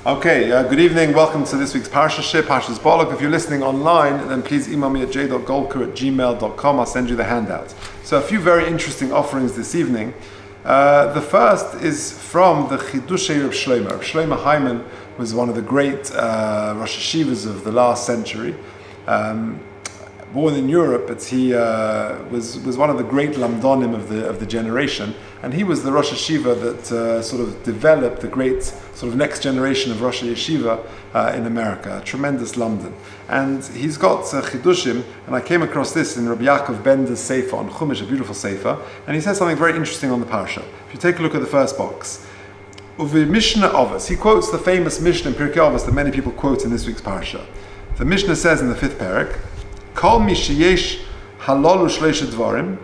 Okay, good evening. Welcome to this week's Parsha, Parsha's Balak. If you're listening online, then please email me at j.golker@gmail.com. I'll send you the handout. So a few very interesting offerings this evening. The first is from the Chidushei Reb Shlomo. Reb Shlomo Hyman was one of the great Rosh Hashivas of the last century. Born in Europe, but he was one of the great lamdonim of the generation, and he was the Rosh Hashiva that sort of developed the great sort of next generation of Rosh Yeshiva in America. A tremendous lamdan, and he's got chidushim. And I came across this in Rabbi Yaakov Bender's sefer on Chumash, a beautiful sefer, and he says something very interesting on the parsha. If you take a look at the first box, Uvi Mishnah Avos, he quotes the famous Mishnah in Pirkei Avos that many people quote in this week's parsha. The Mishnah says in the 5th parak, Kol mi sheyesh halolu shleisha dvarim,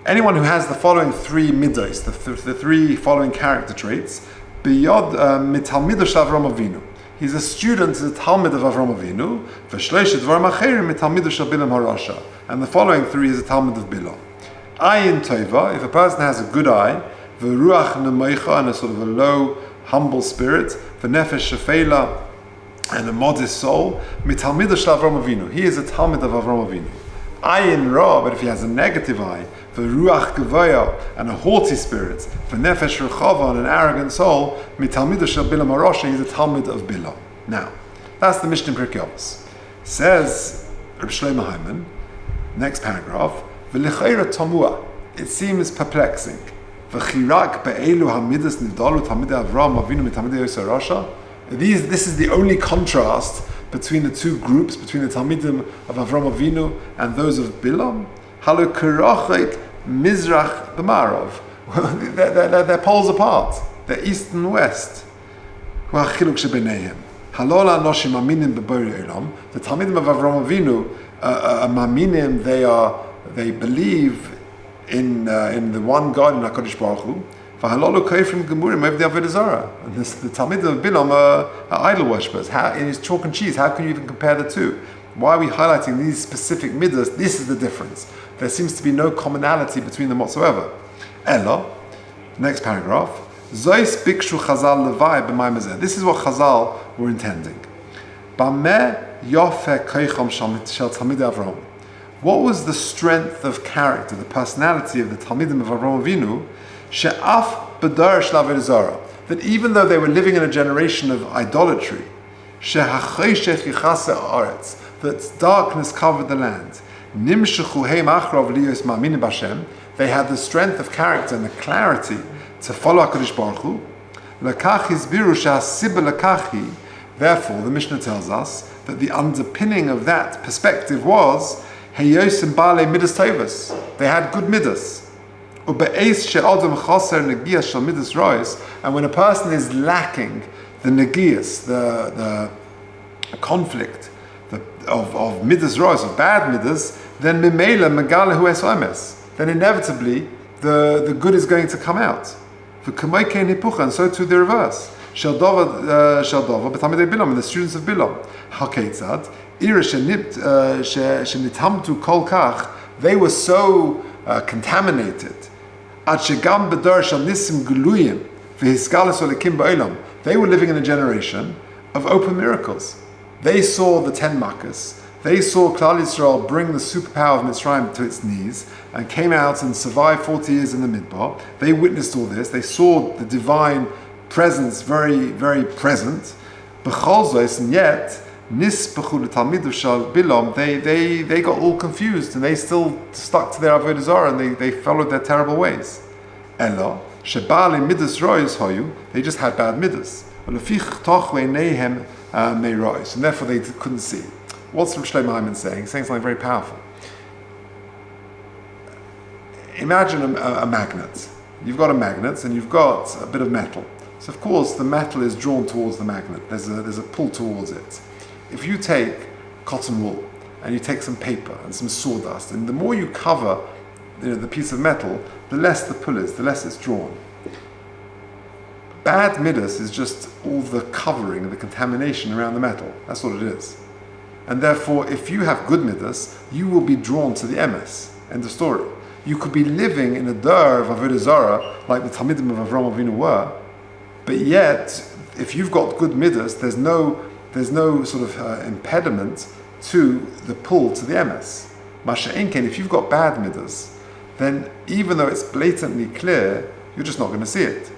anyone who has the following three midos, the three following character traits, biyod mitalmido shel Avram Avinu. He's a student, the Talmud of Avram Avinu, v'shleisha dvarim acherim mitalmido shel Bilam harasha, and the following three is a Talmud of Bilam. Ayin tova, if a person has a good eye, v'ruach nemoicha, and a sort of a low, humble spirit, v'nefesh shefela, and a modest soul, mitalmido shel Avram Avinu. He is a Talmud of Avram Avinu. Ayin ra, but if he has a negative eye, v'ruach gevaya, and a haughty spirit, v'nefesh rechava, and an arrogant soul, mitalmido shel Bilam harasha, he is a Talmud of Bilam. Now, that's the Mishnah in Pirkei Avos. Says Reb Shlomo Hyman, next paragraph, v'lechaira tamua, it seems perplexing. V'chirak be'elu hamidas nivdalu Talmidei Avram Avinu mitalmidei Yosef harasha. This is the only contrast between the two groups, between the Talmidim of Avram Avinu and those of Bilam. Halu kerachik mizrach b'marav. They're poles apart. They're east and west. Ha'chiluk shebeneihem. Halol ha'noshim maminim b'borei olam. The Talmidim of Avram Avinu, maminim, they believe in the one God, in HaKadosh Baruch Hu. And the Talmid of Bilam are idol worshippers. In his chalk and cheese, how can you even compare the two? Why are we highlighting these specific midas? This is the difference. There seems to be no commonality between them whatsoever. Ella, next paragraph. Zois bikshu Chazal levai b'maimazeh. This is what Chazal were intending. Bameh yofeh koicham shel Talmidei Avram. What was the strength of character, the personality of the Talmidim of Avram Avinu? She'af b'dar shel avodah zarah, that even though they were living in a generation of idolatry, she'hachoshech yichase haaretz, that darkness covered the land, nimshechu heim achrav liyos ma'aminim b'Hashem, they had the strength of character and the clarity to follow HaKadosh Baruch Hu. Lekach hizbiru she'hasibah lekachi. Therefore, the Mishnah tells us that the underpinning of that perspective was heyosim ba'alei midas tovos. They had good midas. And when a person is lacking the negias, the conflict of midas rois, of bad midas, then then inevitably the good is going to come out. And so too the reverse. And the students of Bilam, they were so contaminated. They were living in a generation of open miracles. They saw the 10 Makkahs. They saw Klal Yisrael bring the superpower of Mitzrayim to its knees and came out and survived 40 years in the Midbar. They witnessed all this. They saw the divine presence very, very present. And yet, they got all confused and they still stuck to their avodah zarah and they followed their terrible ways. Ella, they just had bad midas. And therefore they couldn't see. What's Rabbi Shlomo Hyman saying? He's saying something very powerful. Imagine a magnet. You've got a magnet and you've got a bit of metal. So of course the metal is drawn towards the magnet. There's a pull towards it. If you take cotton wool and you take some paper and some sawdust, and the more you cover the piece of metal, the less the pull is, the less it's drawn. Bad midas is just all the covering, the contamination around the metal. That's what it is. And therefore, if you have good midas, you will be drawn to the emes. End of story. You could be living in a dar of avodah zarah, like the Talmidim of Avram Avinu were, but yet if you've got good midas, there's no sort of impediment to the pull to the emes. Masha'inken, if you've got bad midas, then even though it's blatantly clear, you're just not going to see it.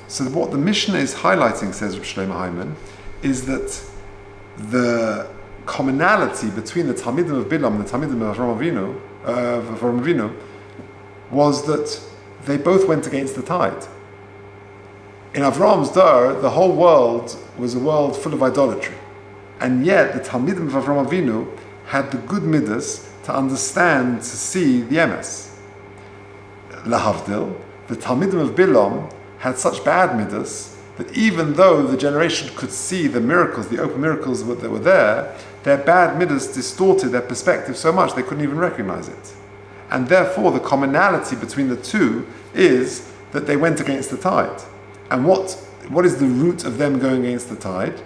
So what the Mishnah is highlighting, says Rabbi Shlomo Hyman, is that the commonality between the Talmidim of Bilam and the Talmidim of Avraham Avinu was that they both went against the tide. In Avraham's Dar, the whole world was a world full of idolatry. And yet, the Talmidim of Avraham Avinu had the good midas to understand, to see the emes. Lahavdil, the Talmidim of Bilam had such bad midas that even though the generation could see the miracles, the open miracles that were there, their bad midas distorted their perspective so much they couldn't even recognize it. And therefore, the commonality between the two is that they went against the tide. And what is the root of them going against the tide?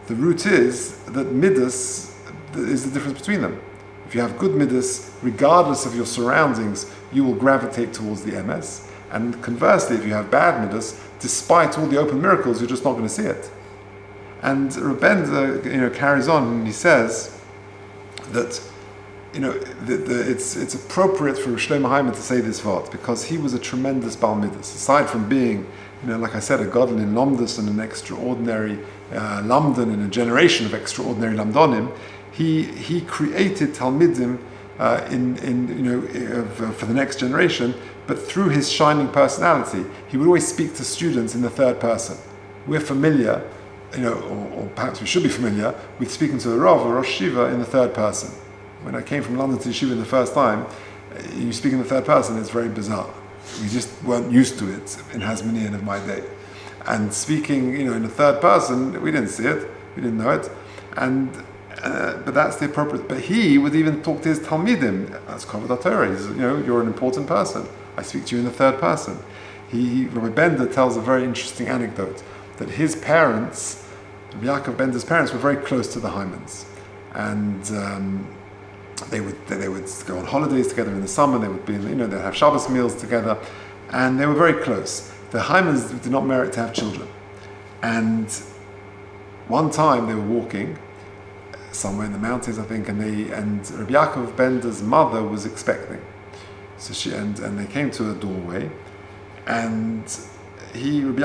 The root is that midas is the difference between them. If you have good midas, regardless of your surroundings, you will gravitate towards the emes. And conversely, if you have bad midas, despite all the open miracles, you're just not going to see it. And Rabbi carries on and he says that it's appropriate for Shlomo Hyman to say this vart because he was a tremendous Bal Midas. Aside from being, like I said, a Gadol in Lomdus and an extraordinary Lamdan and a generation of extraordinary Lamdonim, he created Talmidim for the next generation, but through his shining personality, he would always speak to students in the third person. We're familiar, or perhaps we should be familiar with speaking to a Rav or Rosh Shiva in the third person. When I came from London to Shiva the first time, you speak in the third person, it's very bizarre. We just weren't used to it in Hasmonean of my day. And speaking, in the third person, we didn't see it, we didn't know it, but that's the appropriate. But he would even talk to his Talmidim. That's Kavod HaTorah. You're an important person. I speak to you in the third person. Rabbi Bender tells a very interesting anecdote that his parents, Rabbi Yaakov Bender's parents, were very close to the Hymans, and they would go on holidays together in the summer. They would be, they'd have Shabbos meals together, and they were very close. The Hymans did not merit to have children, and one time they were walking somewhere in the mountains, I think, and Rabbi Yaakov Bender's mother was expecting. So they came to a doorway, and Rabbi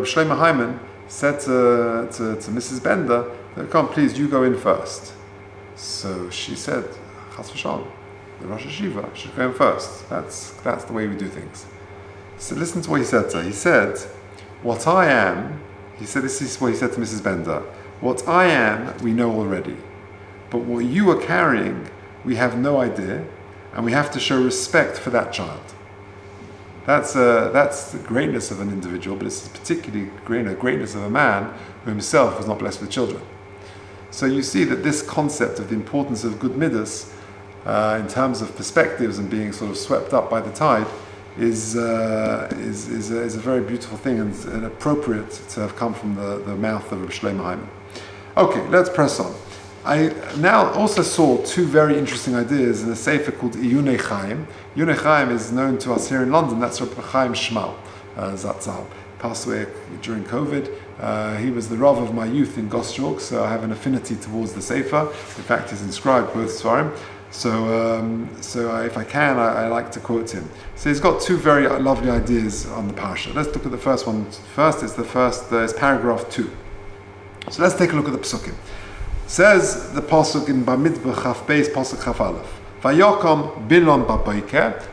Shlomo Hyman said to Mrs. Bender, "Come, please, you go in first." So she said, "Chas v'shalom, the Rosh Hashiva should go in first. That's the way we do things." So listen to what he said to her. He said, "What I am," he said, this is what he said to Mrs. Bender, "what I am, we know already. But what you are carrying, we have no idea, and we have to show respect for that child." That's the greatness of an individual, but it's particularly greatness of a man who himself was not blessed with children. So you see that this concept of the importance of good midas, in terms of perspectives and being sort of swept up by the tide, is a very beautiful thing and appropriate to have come from the mouth of Rabbi Shlomo Hyman. Okay, let's press on. I now also saw two very interesting ideas in a sefer called Iyunei Chaim. Iyunei Chaim is known to us here in London. That's Rabbi Chaim Shmal Zatzal. Passed away during COVID. He was the Rav of my youth in Goschalk, so I have an affinity towards the sefer. In fact, he's inscribed both Svarim. So if I can, I like to quote him. So he's got two very lovely ideas on the Parsha. Let's look at the first one first. It's paragraph 2. So let's take a look at the Psukim. Says the pasuk in Bamidbar Chaf Beis, pasuk Chaf Aleph. Vayokom Bilon Baboiker.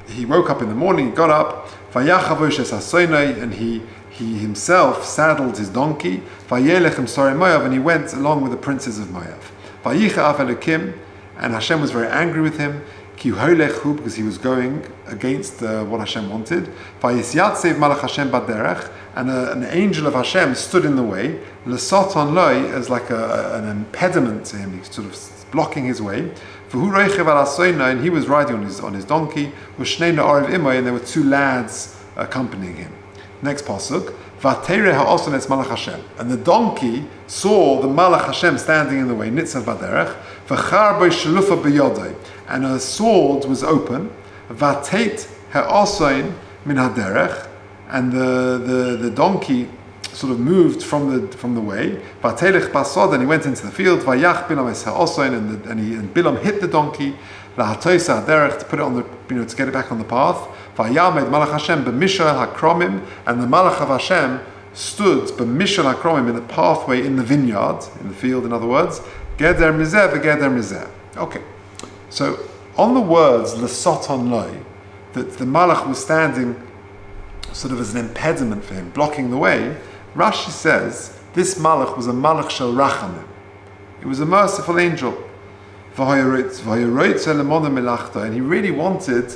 He woke up in the morning. He got up. Vayachavosh es hasoinai, and he himself saddled his donkey. Vayelech Sorei Moav, and he went along with the princes of Moav. Vayicha Av Elokim, and Hashem was very angry with him. Ki holechu, because he was going against what Hashem wanted. Vayisyatsev Malach Hashem baderech, and an angel of Hashem stood in the way. Lesoton loy, as like an impediment to him. He's sort of blocking his way. V'hu roichev al hasoinai, and he was riding on his donkey. V'shnei na'arev imay, and there were two lads accompanying him. Next pasuk. V'ateireh ha'oson es Malach Hashem, and the donkey saw the Malach Hashem standing in the way. Nitzav baderech. V'char bo shalufa b'yodai, and her sword was open. V'ateit ha'oson min haderech, and the donkey sort of moved from the way. Vatelech basod, and he went into the field. Vayach Bilam es ha'osoin, and Bilam hit the donkey. Lahatoisa derech, to put it on the, to get it back on the path. Vayamed Malach Hashem b'mishal hakromim, and the Malach of Hashem stood b'mishal hakromim, in the pathway in the vineyard, in the field, in other words. Geder mizeh v'geder mizeh. Okay, so on the words l'soton loy, that the Malach was standing sort of as an impediment for him, blocking the way, Rashi says this Malach was a Malach shel rachamim. It was a merciful angel. And he really wanted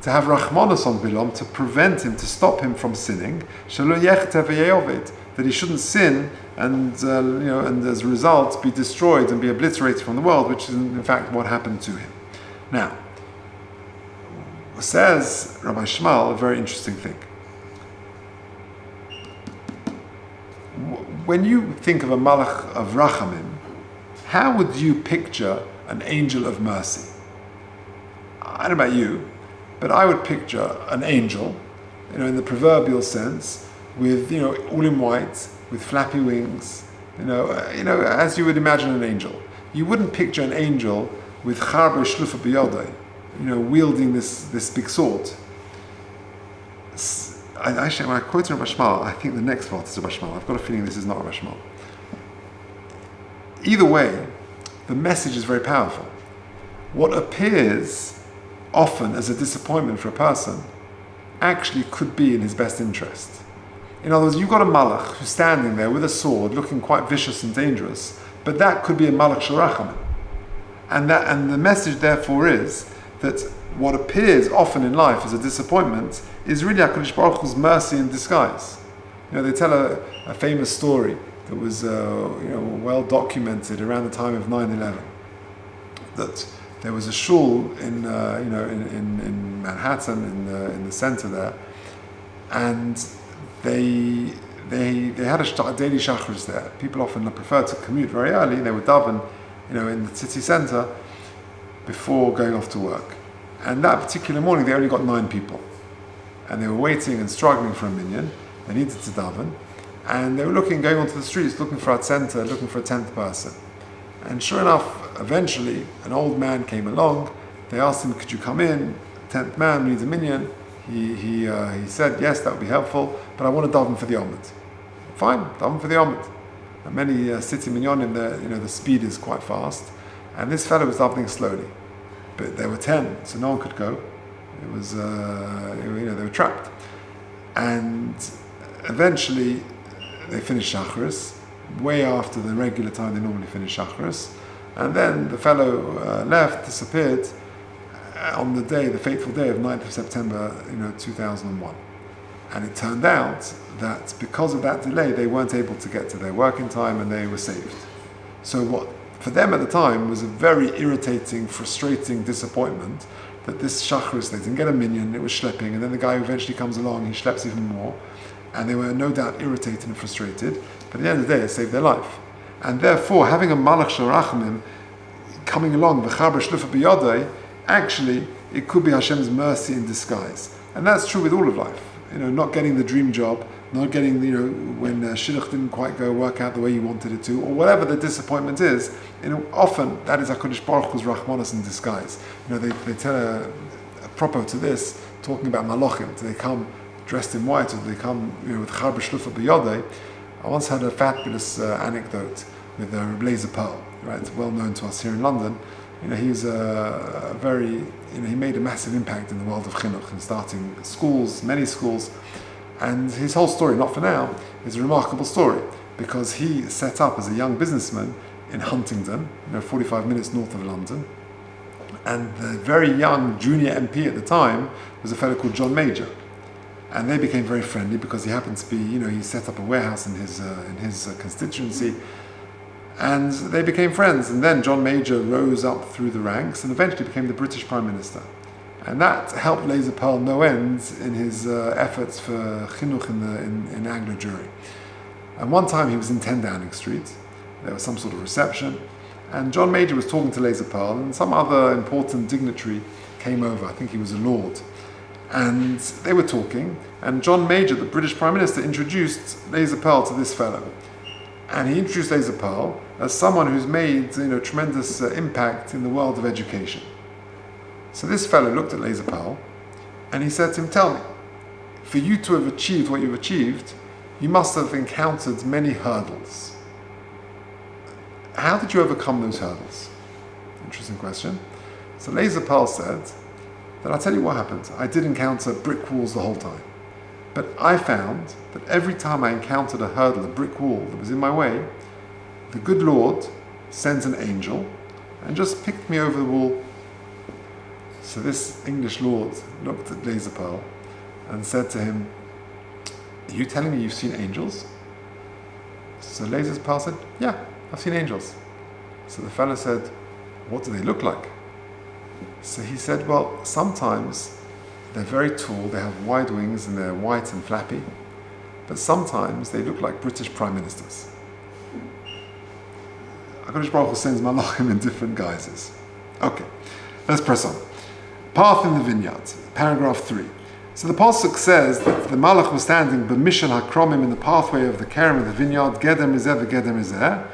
to have Rachmanos on Bilam, to prevent him, to stop him from sinning, that he shouldn't sin and and as a result be destroyed and be obliterated from the world, which is in fact what happened to him. Now, says Rabbi Shmuel a very interesting thing. When you think of a Malach of Rachamim, how would you picture an angel of mercy? I don't know about you, but I would picture an angel, in the proverbial sense, with all in white, with flappy wings, as you would imagine an angel. You wouldn't picture an angel with charbe shlufa biyodai, wielding this big sword. Actually, when I quote Rabbi Shmuel, I think the next part is Rabbi Shmuel. I've got a feeling this is not Rabbi Shmuel. Either way, the message is very powerful. What appears often as a disappointment for a person actually could be in his best interest. In other words, you've got a malach who's standing there with a sword, looking quite vicious and dangerous, but that could be a malach shel rachamim. And the message therefore is that what appears often in life as a disappointment is really HaKadosh Baruch Hu's mercy in disguise. They tell a famous story that was well documented around the time of 9/11, that there was a shul in Manhattan, in the center there, and they had a daily shachris there. People often preferred to commute very early. They would daven in the city center before going off to work. And that particular morning they only got 9 people, and they were waiting and struggling for a minyan. They needed to daven, and they were going onto the streets, looking for a center, looking for a 10th person. And sure enough, eventually, an old man came along. They asked him, could you come in? 10th man needs a minyan. He said, yes, that would be helpful, but I want to daven for the Omid. Fine, daven for the Omid. And many city minyanim, the speed is quite fast. And this fellow was davening slowly. But there were 10, so no one could go. It was, they were trapped. And eventually, they finished Shacharis, way after the regular time they normally finish Shacharis. And then the fellow left, disappeared on the fateful day of 9th of September, 2001. And it turned out that because of that delay, they weren't able to get to their work in time, and they were saved. So what, for them at the time, was a very irritating, frustrating disappointment that this Shacharis, they didn't get a minyan, it was schlepping, and then the guy who eventually comes along, he schleps even more. And they were no doubt irritated and frustrated, but at the end of the day, it saved their life. And therefore, having a Malach Shel Rachamim coming along, V'charba Shlufa B'yodai, actually, it could be Hashem's mercy in disguise. And that's true with all of life. Not getting the dream job, not getting, when Shidduch didn't quite work out the way you wanted it to, or whatever the disappointment is, often that is HaKadosh Baruch Hu's Rachmanos in disguise. They tell apropos to this, talking about Malachim, do they come dressed in white, or do they come with Charba Shlufa B'yodai? I once had a fabulous anecdote with Rabbi Pearl, right? It's well known to us here in London. He's he made a massive impact in the world of chinuch and starting schools, many schools. And his whole story, not for now, is a remarkable story, because he set up as a young businessman in Huntingdon, 45 minutes north of London. And the very young junior MP at the time was a fellow called John Major. And they became very friendly because he happened to be, he set up a warehouse in his constituency. And they became friends. And then John Major rose up through the ranks and eventually became the British Prime Minister. And that helped Laser Pearl no end in his efforts for chinuch in Anglo Jewry. And one time he was in 10 Downing Street. There was some sort of reception. And John Major was talking to Laser Pearl, and some other important dignitary came over. I think he was a lord. And they were talking, and John Major, the British Prime Minister, introduced Laser Pearl to this fellow. And he introduced Laser Pearl as someone who's made tremendous impact in the world of education. So this fellow looked at Laser Pearl, and he said to him, tell me, for you to have achieved what you've achieved, you must have encountered many hurdles. How did you overcome those hurdles? Interesting question. So Laser Pearl said that I'll tell you what happened. I did encounter brick walls the whole time. But I found that every time I encountered a hurdle, a brick wall that was in my way, the good Lord sent an angel and just picked me over the wall. So this English Lord looked at Laser Pearl and said to him, are you telling me you've seen angels? So Laser Pearl said, yeah, I've seen angels. So the fellow said, what do they look like? So he said, well, sometimes they're very tall, they have wide wings and they're white and flappy, but sometimes they look like British Prime Ministers. HaKadosh Baruch Hu sends malachim in different guises. Okay, let's press on. Path in the vineyard, paragraph 3. So the Pasuk says that the Malach was standing b'mishal hakromim in the pathway of the kerem of the vineyard, geder mizeh v'geder mizeh,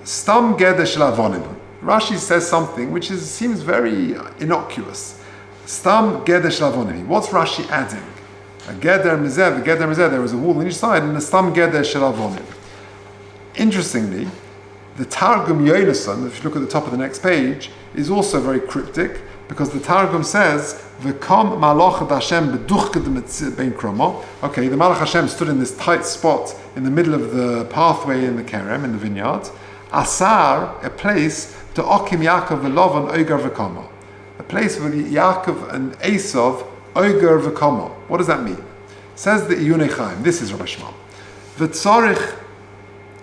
stam geder shel avonim. Rashi says something which seems very innocuous. Stam geder shel avonim. What's Rashi adding? A geder mizeh v'geder mizeh, there was a wall on each side, and a stam geder shel avonim. Interestingly, the Targum Yonason, if you look at the top of the next page, is also very cryptic, because the Targum says, "V'kom malach Hashem beduchked bein kromo." Okay, the Malach Hashem stood in this tight spot in the middle of the pathway in the kerem, in the vineyard. Asar, a place to okim Yaakov v'Lavan oigar v'komo, a place where Yaakov and Esav oigar v'komo. What does that mean? Says the Iyunei Chaim. This is Rabbi Shmuel. V'tzorich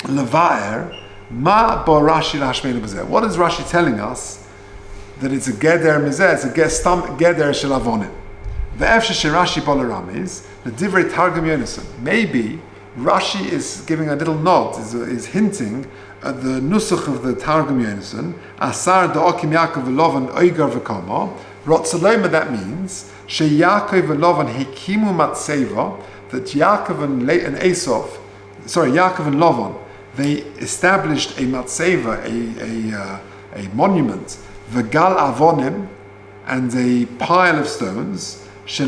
levaer ma bo Rashi lahashmeinu b'zeh. What is Rashi telling us? That it's a geder mizeh, it's a gestam geder shel avonim. Ve'efshe sherashi bo l'ramis, the divrei Targum Yonason. Maybe Rashi is giving a little nod, is hinting at the nusach of the Targum Yonason, asar da'okim Yaakov v'Lavan oigar v'kama. Rotzaloma, that means she Yaakov v'Lavan hekimu matseva, that Yaakov and Yaakov and Lavan, they established a matseva, a monument, v'gal avonim, and a pile of stones, they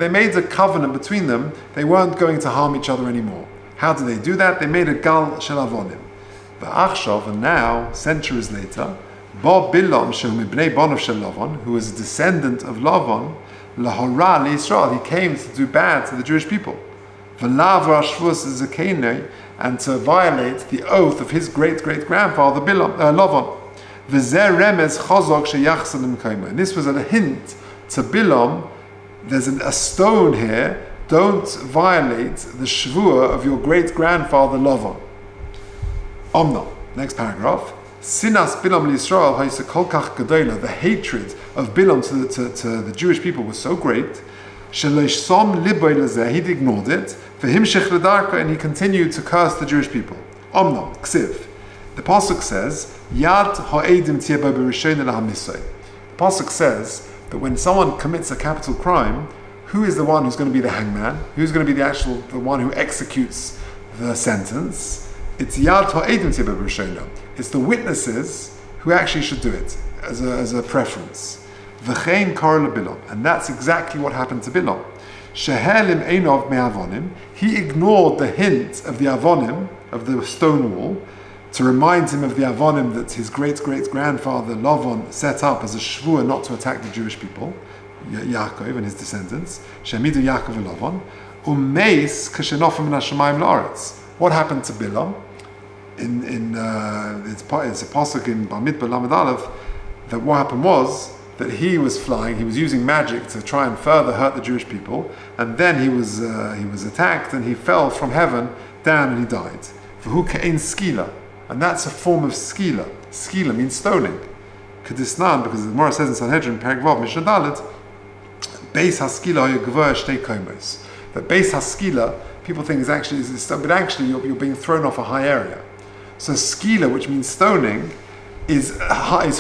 made a covenant between them, they weren't going to harm each other anymore. How did they do that? They made a gal shel avonim. V'achshav, and now, centuries later, Bo Bilam shehu mibnei bonav shel Lavan, who was a descendant of Lavan, lahora leIsrael, he came to do bad to the Jewish people. V'lav rashvus zakeinei, and to violate the oath of his great-great-grandfather Lavan. V'zeh remez chazok sheyachsan l'mekaymo. And this was a hint to Bilam, there's a stone here, don't violate the shvua of your great-grandfather Lavan. Omna, next paragraph. Sinas Bilam l'Yisrael ha'isa kol kach gedola. The hatred of Bilam to the Jewish people was so great, shelo som libo lezeh, he'd ignored it, for him shech ledarka, and he continued to curse the Jewish people. Omna, ksiv. The Pasuk says, Yad ha'edim tiyeh bo b'rishon l'hamisay. The Pasuk says that when someone commits a capital crime, who is the one who's going to be the hangman? Who's going to be the one who executes the sentence? It's Yad ha'edim tiyeh bo b'rishon. It's the witnesses who actually should do it as a preference. V'chein kar leBilam, and that's exactly what happened to Bilam. Shehelim einov me'avonim. He ignored the hint of the avonim, of the stone wall, to remind him of the avonim that his great-great-grandfather Lavan set up as a shvua not to attack the Jewish people, Yaakov and his descendants. Shemidu Yaakov and Lavan. Umeis kashenofim min hashamayim la'aretz. What happened to Bilam? It's a pasuk in Bamidbar Lamed Aleph that what happened was that he was flying, he was using magic to try and further hurt the Jewish people, and then he was attacked and he fell from heaven down and he died. V'hu ka'ein skila, and that's a form of skila. Skila means stoning. Kedisnan, because the Gemara says in Sanhedrin, Perek Vav, Mishnah Dalet, Beis haskila ha'yegvor shtei komos. That Beis haskila, people think is actually, but actually you're being thrown off a high area. So skila, which means stoning, is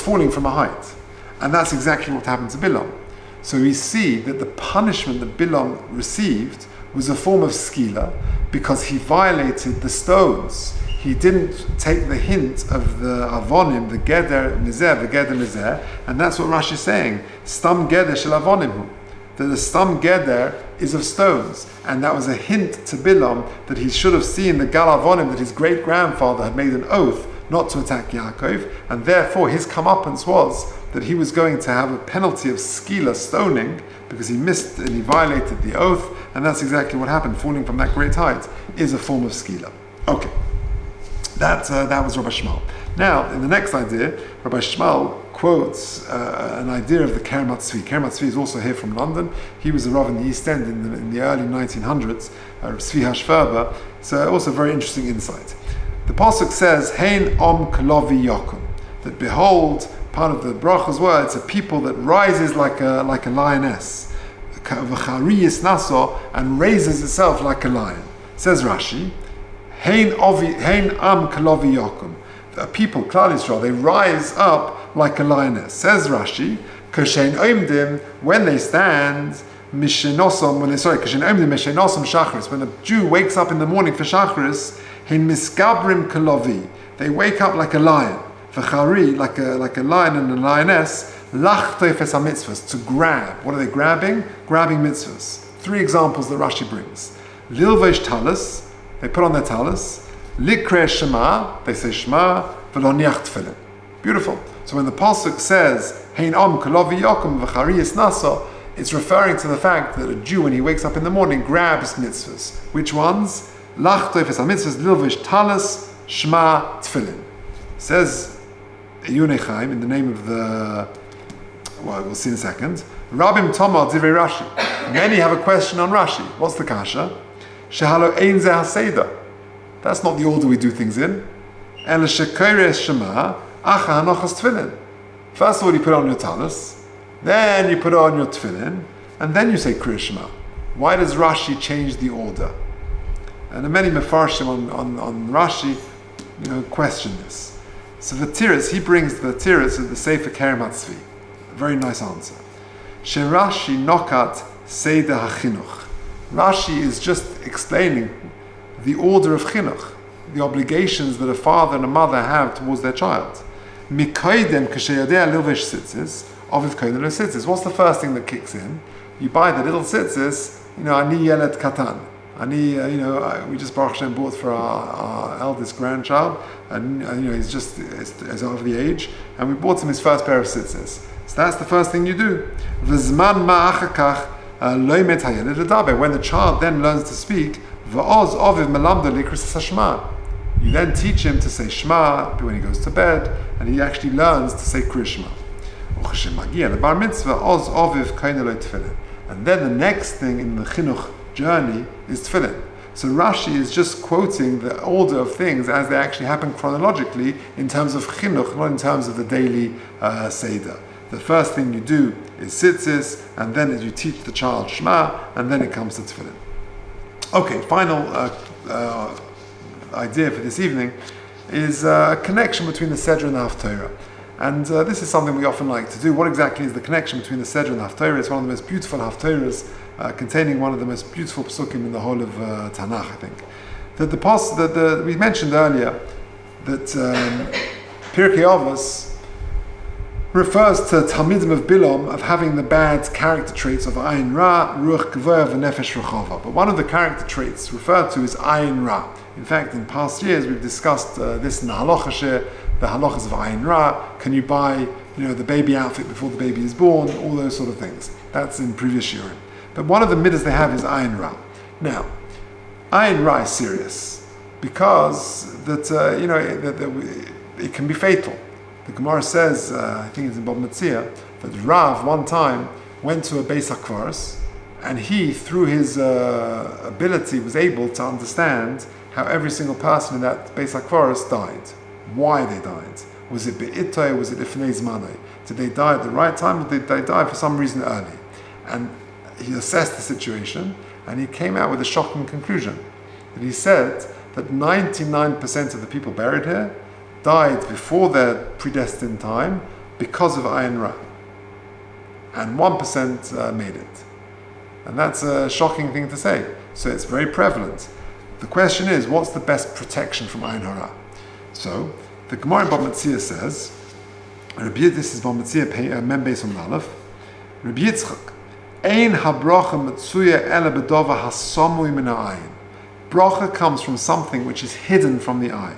falling from a height. And that's exactly what happened to Bilam. So we see that the punishment that Bilam received was a form of skila because he violated the stones. He didn't take the hint of the avonim, the geder mizeh, and that's what Rashi is saying. Stam geder shel avonim hu. That the stam geder is of stones, and that was a hint to Bilam that he should have seen the gal avonim, that his great grandfather had made an oath not to attack Yaakov, and therefore his comeuppance was that he was going to have a penalty of skila, stoning, because he missed and he violated the oath, and that's exactly what happened. Falling from that great height is a form of skila. Okay, that was Rabbi Shmuel. Now, in the next idea, Rabbi Shmuel quotes an idea of the Kerem Tzvi. Kerem Tzvi is also here from London. He was a Rav in the East End in the early 1900s, Tzvi Hashverber. So also very interesting insight. The pasuk says, "Hein om klovi yakum," that behold, part of the bracha's words, a people that rises like a lioness, v'chariyis naso, and raises itself like a lion. Says Rashi, "Hein am klovi yakum," a people, Klal Yisrael, they rise up like a lioness. Says Rashi, "Kashen oimdim," when they stand, mishenosom, when a Jew wakes up in the morning for Shacharis, Hein miskabrim kalovi, they wake up like a lion, v'chari, like a lion and a lioness, lachtoifes ha-mitzvahs, to grab. What are they grabbing? Grabbing mitzvahs. 3 examples that Rashi brings. Lilvesh talis, they put on their talis. Likre shema, they say shema, v'loniach tefillin. Beautiful. So when the pasuk says, Hein om kalovi yokum v'chari yisnaso, it's referring to the fact that a Jew, when he wakes up in the morning, grabs mitzvahs. Which ones? Lach toifes ha-mitzvahs, lilvish talis, shema, tefillin. Says Yunei Chaim, in the name of the, well, we'll see in a second, Rabim Tomar Divrei Rashi. Many have a question on Rashi. What's the kasha? Shehalo ein zeh ha-seder. That's not the order we do things in. El shekoires shema, acha hanochas tefillin. First of all, you put on your talis, then you put on your tefillin, and then you say Kriya Shema. Why does Rashi change the order? And many mefarshim on Rashi, question this. So the tiras, he brings the tiras of the Sefer Kerem Tzvi. A very nice answer. Sherashi nokat seder hachinuch. Rashi is just explaining the order of chinuch, the obligations that a father and a mother have towards their child. Mikoidem k'sheyodea lilvesh tzitzis, oviv koidem lo tzitzis. What's the first thing that kicks in? You buy the little tzitzis, ani yelet katan. We just Baruch Hashem bought for our eldest grandchild, and he's over the age, and we bought him his first pair of tzitzis. So that's the first thing you do. V'zman ma'achakach lo met hayeled ledaber. When the child then learns to speak, v'oz oviv melamda likris hashma. You then teach him to say Shema when he goes to bed, and he actually learns to say Kriya Shema. And then the next thing in the chinuch journey is tefillin. So Rashi is just quoting the order of things as they actually happen chronologically in terms of chinuch, not in terms of the daily seder. The first thing you do is tzitzis, and then you teach the child Shema, and then it comes to tefillin. Okay, final idea for this evening is a connection between the Seder and the Haftorah. And this is something we often like to do. What exactly is the connection between the Seder and the Haftorah? It's one of the most beautiful Haftorahs, containing one of the most beautiful psukim in the whole of Tanakh, I think. We mentioned earlier that Pirkei Avos refers to Talmidim of Bilam of having the bad character traits of Ayin Ra, Ruach Gvoya, and Nefesh Rechava. But one of the character traits referred to is Ayin Ra. In fact, in past years, we've discussed this in the halacha share, the halachas of Ayin Ra. Can you buy, the baby outfit before the baby is born? All those sort of things. That's in previous shiurim. But one of the midas they have is Ayin Ra. Now, Ayin Ra is serious because that it can be fatal. The Gemara says, I think it's in Bab Metzia, that Rav one time went to a Beis HaKvaros, and he, through his ability, was able to understand how every single person in that Beis HaKvaros died. Why they died. Was it Be'itay, was it Ifnei Zmanai? Did they die at the right time, or did they die for some reason early? And he assessed the situation, and he came out with a shocking conclusion. That he said that 99% of the people buried here died before their predestined time because of Ayin Ra. and 1% made it. And that's a shocking thing to say. So it's very prevalent. The question is, what's the best protection from Ayin Hara? So the Gemara in Bava Metzia says, Rabbi, this is Bava Metzia Mem Beis Amud Aleph, Rabbi Yitzchak, Ein habracha metzuya ele bedova hasamui min ha'ayin. Bracha comes from something which is hidden from the eye.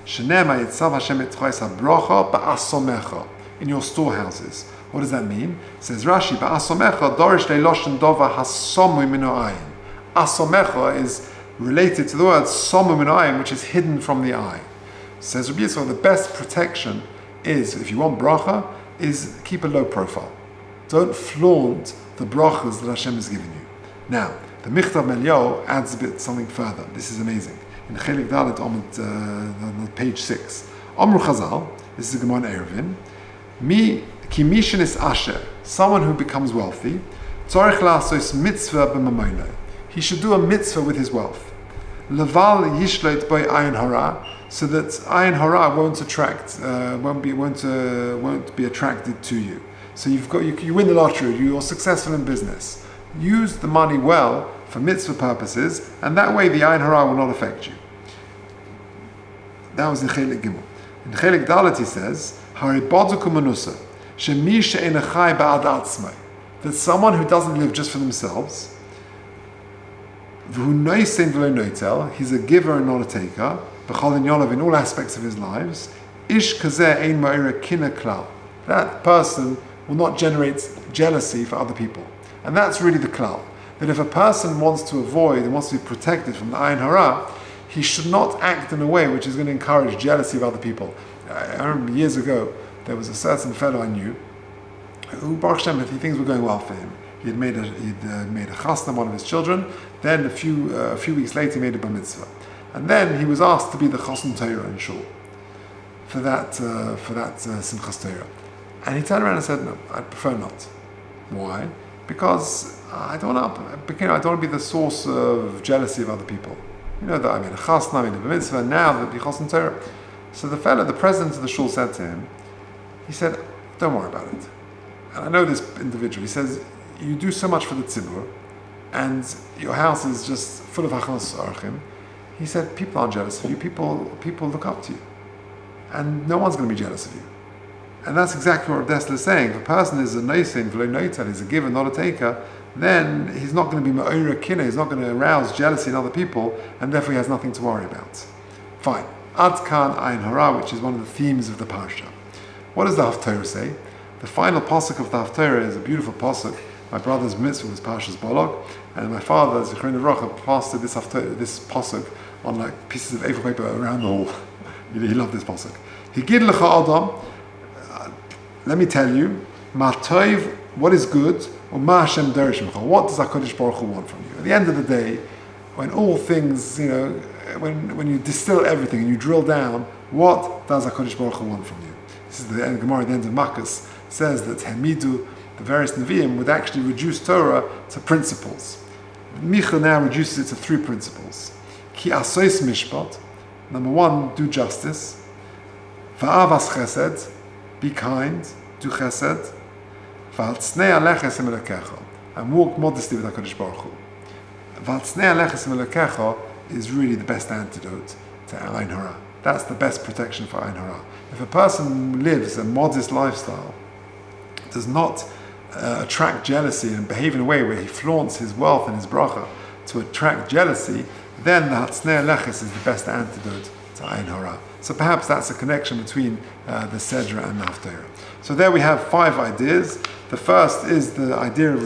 Shenema yitzav Hashem etchois habracha ba'asomecha, in your storehouses. What does that mean? Says Rashi, ba'asomecha dorish leiloshen dova hasamui min ha'ayin. Asomecha is related to the word samu min ha'ayin, which is hidden from the eye. Says Rabbi Yitzchak, the best protection is, if you want bracha, is keep a low profile. Don't flaunt the brachas that Hashem has given you. Now, the Michtav Melio adds a bit something further. This is amazing. In Chelik Dalet on page 6, Amru Chazal, this is a Gemara Eruvin, Mi kimishin is asher, someone who becomes wealthy, tzorich la'asos mitzvah b'mamono. He should do a mitzvah with his wealth. Leval yishloit by ayin hara, so that ayin hara won't be attracted to you. So you win the lottery, you're successful in business. Use the money well for mitzvah purposes, and that way the ayin hara will not affect you. That was in Chelik Gimel. In Chelik Dalet he says, Haribodu kumanusa, shemi she'ena chai ba'ad atzmai, that someone who doesn't live just for themselves, v'hu noisein v'lo noitel, he's a giver and not a taker, b'chol inyolav, in all aspects of his lives, ish kazeh ein ma'ira kina klal. That person will not generate jealousy for other people. And that's really the klal. That if a person wants to avoid and wants to be protected from the ayin hara, he should not act in a way which is going to encourage jealousy of other people. I remember years ago, there was a certain fellow I knew who, Baruch Hashem, things were going well for him. He had made a chasna on one of his children. Then a few weeks later, he made a bar mitzvah. And then he was asked to be the chosn Torah in shul for that simchas Torah. And he turned around and said, "No, I'd prefer not." Why? Because I don't want to be the source of jealousy of other people. You know that I made a chasna, I made a bar mitzvah, now that the chosn Torah. So the fellow, the president of the shul, said to him, he said, "Don't worry about it." And I know this individual. He says, "You do so much for the tzibur, and your house is just full of achos archim." He said, "People aren't jealous of you. People look up to you, and no one's going to be jealous of you." And that's exactly what Dessler is saying. If a person is a noisein v'lo noitel, he's a giver, not a taker, then he's not going to be ma'ira kina, he's not going to arouse jealousy in other people, and therefore he has nothing to worry about. Fine. Ad kan ayin hara, which is one of the themes of the Parsha. What does the Haftorah say? The final pasuk of the Haftorah is a beautiful pasuk. My brother's mitzvah was Parsha's Balak, and my father, Zichron Livracha, pasted this pasuk on like pieces of A4 paper around the hall. He loved this pasuk. Higid lecha adam, let me tell you, ma toiv, what is good, or ma Hashem derish mecha, what does HaKadosh Baruch Hu want from you? At the end of the day, when all things, when you distill everything and you drill down, what does HaKadosh Baruch Hu want from you? This is the Gemara at the end of Makkas, says that Hemidu, the various Nevi'im, would actually reduce Torah to principles. Micha now reduces it to 3 principles. Ki asois mishpat, number 1, do justice. Va'avas chesed, be kind, do chesed. V'altznei aleches im elekecha, and walk modestly with HaKadosh Baruch Hu. V'altznei aleches im elekecha is really the best antidote to ayin hara. That's the best protection for ayin hara. If a person lives a modest lifestyle, does not attract jealousy and behave in a way where he flaunts his wealth and his bracha to attract jealousy, then the Hatznei Leches is the best antidote to ayin hara. So perhaps that's a connection between the Sedra and the Haftarah. So there we have 5 ideas. The first is the idea of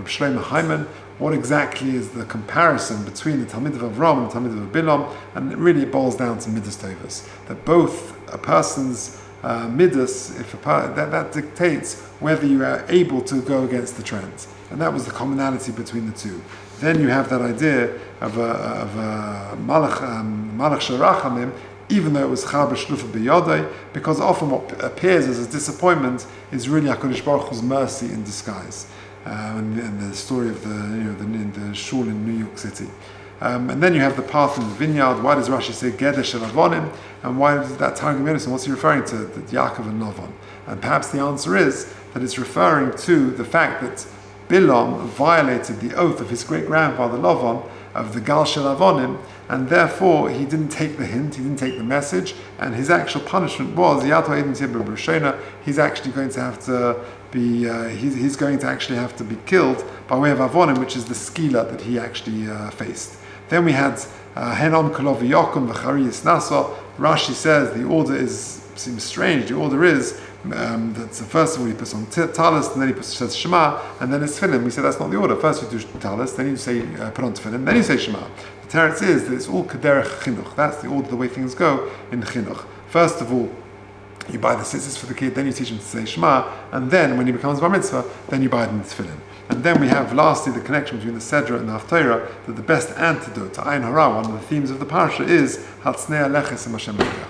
Shlomo Hyman. What exactly is the comparison between the Talmid of Avram and the Talmid of Bilam? And really it boils down to Midas Tovas. That both a person's Midas, that dictates whether you are able to go against the trends. And that was the commonality between the two. Then you have that idea of a Malach Sharachamim, even though it was Char B'Shlufa B'Yodai, because often what appears as a disappointment is really HaKadosh Baruch Hu's mercy in disguise. And the story of the shul in New York City. And then you have the path in the vineyard. Why does Rashi say Geder Shel Avonim? And why is that Targum Yonason? What's he referring to? That Yaakov and Lavan. And perhaps the answer is that it's referring to the fact that Bilam violated the oath of his great-grandfather Lavan of the Gal Shel Avonim, and therefore he didn't take the hint, he didn't take the message, and his actual punishment was he's actually going to have to be he's going to actually have to be killed by way of Avonim, which is the skila that he actually faced. Then we had Henon Kolov Yokum V'Chariyis Naso. Rashi says the order seems strange. The order is that first of all he puts on talis, and then he says Shema, and then it's tefillin. We say that's not the order. First you do talis, then you say put on tefillin, then you say Shema. The teretz is that it's all kederech chinuch. That's the order, the way things go in chinuch. First of all, you buy the tzitzis for the kid, then you teach him to say Shema, and then when he becomes bar mitzvah, then you buy him the tefillin. And then we have lastly the connection between the Sedra and the Haftarah, that the best antidote to Ein Hara, one of the themes of the Parsha, is Hatznei Aleches Im Hashem Lekech.